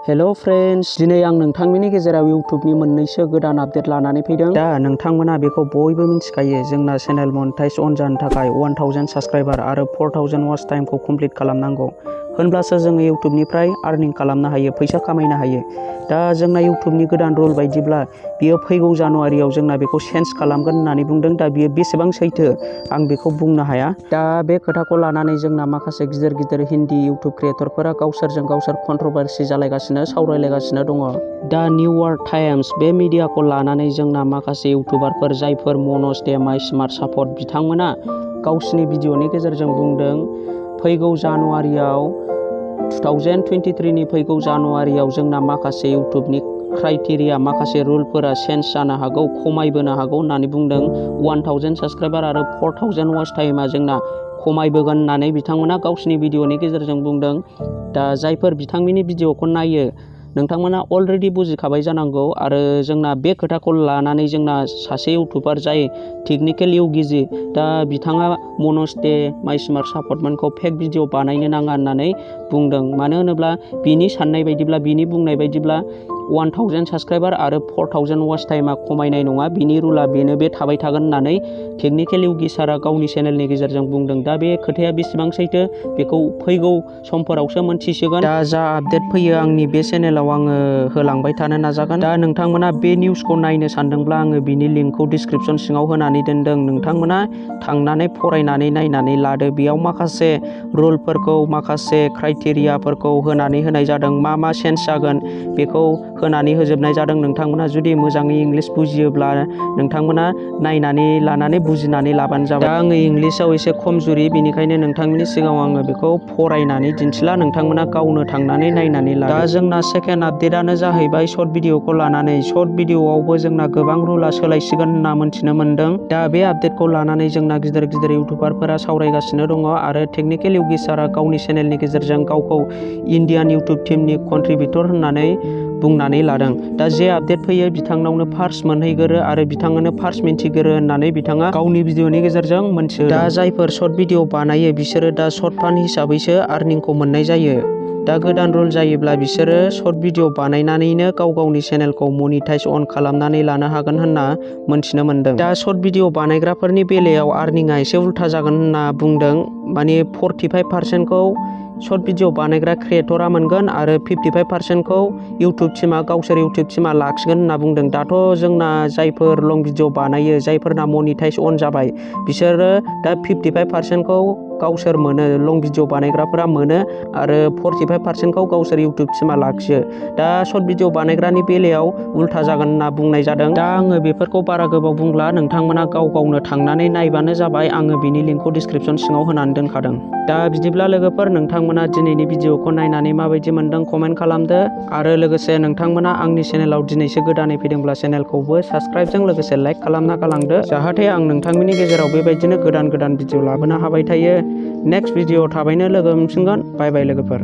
हेल' friends, दिनै आं नोंथांमोननि गेजेराव इउटुबनि मोननैसो गोदान आपडेट लानानै फैदों। दा नोंथांमोना बेखौ बयबो मिथिखायो, जोंना चेनेल मनेटाइज अन जानो थाखाय 1000 साबस्क्राइबार आरो 4000 वाच टाइमखौ कमप्लिट खालामनांगौ। होनब्लासो जोङो इउटुबनिफ्राय आर्निं खालामनो हायो, फैसा खामायनो हायो। दा जोंना इउटुबनि गोदान रुल बायदिब्ला बियो फैगौ जानुवारियाव जोंना बेखौ चेन्ज खालामगोन होननानै बुंदों। दा बियो बेसेबां सैथो आं बेखौ बुंनो हाया। दा बे खोथाखौ लानानै जोंना माखासे गिदिर गिदिर हिन्दी इउटुब क्रिएटरफोरा गावसोरजों गावसोर कन्ट्रभारसि जालायगासिनो, सावरायलायगासिनो दङ। दा निउ इयर्क टाइम्स बे मिडियाखौ लानानै जोंना माखासे इउटुबारफोर जायफोर मनज दे माइ स्मार्ट सापर्ट बिथांमोना गावसिनि भिडिअनि गेजेरजों बुंदों फैगौ जानुवारियाव 2023नि फैगौ जानुवारियाव जोंना माखासे इउटुबनि क्राइटेरिया, माखासे रुलफोरा चेन्ज जानो हागौ, खमायबोनो हागौ होननानै बुंदों। 1000 साबस्क्राइबार आरो 4000 वाच टाइमा जोंना खमायबोगोन होननानै बिथांमोना गावसिनि भिडिअनि गेजेरजों बुंदों। दा जायफोर बिथांमोननि भिडिअखौ नायो नोंथांमोना अलरेडि बुजिखाबाय जानांगौ। आरो जोंना बे खोथाखौ लानानै जोंना सासे इउटुबार जाय टेकनिकेल इउगिजि, दा बिथाङा मनज दे माइ स्मार्ट सापर्टमेन्टखौ फेक भिडिअ बानायनो नाङा होननानै बुंदों। मानो होनोब्ला बिनि साननाय बायदिब्ला, बिनि बुंनाय बायदिब्ला 1000 साबस्क्राइबार आरो 4000 वाच टाइमा खमायनाय नङा, बिनि रुला बेनो, बे थाबाय थागोन होननानै टेकनिकेल इउगि सारा गावनि चेनेलनि गेजेरजों बुंदों। दा बे खोथाया बेसेबां सैथो बेखौ फैगौ समफोरावसो मोनथिसिगोन। दा जा आपडेट फैयो आंनि बे चेनेलाव आङो होलांबाय थानो नाजागोन। दा नोंथांमोना बे निउसखौ नायनो सानदोंब्ला आङो बिनि लिंकखौ डिसक्रिपसन सिङाव होनानै दोनदों। नोंथांमोना थांनानै फरायनानै नायनानै लादो। बेयाव माखासे रुलफोरखौ, माखासे क्राइटेरियाफोरखौ होनानै होनाय जादों। मा मा चेन्ज जागोन बेखौ होनानै होजोबनाय जादों। नोंथांमोना जुदि मोजाङै इंलिस बुजियोब्ला नोंथांमोना नायनानै लानानै बुजिनानै लाबानो जाबाय। दा आङो इंलिसाव एसे खमजुरि, बेनिखायनो नोंथांमोननि सिगाङाव आङो बेखौ फरायनानै दिन्थिला, नोंथांमोना गावनो थांनानै नायनानै ला। दा जोंना सेकेन्ड आपडेटआनो जाहैबाय सर्ट भिडिअखौ लानानै। सर्ट भिडिअआवबो जोंना गोबां रुला सोलायसिगोन होनना मोन्थिनो मोन्दों। दा बे आपडेटखौ लानानै जोंना गिदिर गिदिर इउटुबारफोरा सावरायगासिनो दङ आरो टेकनिकेल इउगि सारा गावनि चेनेलनि गेजेरजों गावखौ इन्डियान इउटुब टीमनि कन्ट्रिबिउटर होननानै बुंनानै लादों। दा जे आपडेट फैयो बिथांनावनो फार्स्ट मोनहैगोरो आरो बिथाङानो फार्स्ट मिन्थिगोरो होननानै बिथाङा गावनि भिडिअनि गेजेरजों मोनथियो। दा जायफोर सर्ट भिडिअ बानायो बिसोरो दा सर्ट फान्ड हिसाबैसो आर्निंखौ मोननाय जायो। दा गोदान रुल जायोब्ला बिसोरो सर्ट भिडिअ बानायनानैनो गाव गावनि चेनेलखौ मनिटाइज अन खालामनानै लानो हागोन होनना मोनथिनो मोन्दों। दा सर्ट भिडिअ बानायग्राफोरनि बेलायाव आर्निंआ एसे उल्था जागोन होनना बुंदों। माने 45%खौ सर्ट भिडिअ बानायग्रा क्रिएटरा मोनगोन आरो 55%खौ इउटुब टीमा, गावसोर इउटुब टीमा लाखिगोन होनना बुंदों। दाथ' जोंना जायफोर लं भिडिअ बानायो, जायफोरना मनिटाइज अन जाबाय, बिसोरो दा 55%खौ गावसोर मोनो, लं भिडिअ बानायग्राफोरा मोनो आरो 45%खौ गावसोर इउटुब टीमा लाखियो। दा सर्ट भिडिअ बानायग्रानि बेलायाव उल्था जागोन होनना बुंनाय जादों। दा आङो बेफोरखौ बारा गोबाव बुंला, नोंथांमोना गाव गावनो थांनानै नायबानो जाबाय। आङो बिनि लिंकखौ डिसक्रिपसन सिङाव होनानै दोनखादों। दा बिदिब्ला लोगोफोर, नोंथांमोना दिनैनि भिडिअखौ नायनानै माबायदि मोनदों कमेन्ट खालामदो। आरो लोगोसे नोंथांमोना आंनि चेनेलाव दिनैसो गोदानै फैदोंब्ला चेनेलखौबो साबस्क्राइबजों लोगोसे लाइक खालामना गालांदो, जाहाथे आं नोंथांमोननि गेजेराव बेबायदिनो गोदान गोदान भिडिअ लाबोनो हाबाय थायो। नेक्स्ट भिडिअ थाबैनो लोगो मोनफिनगोन। बाय बाय लोगोफोर।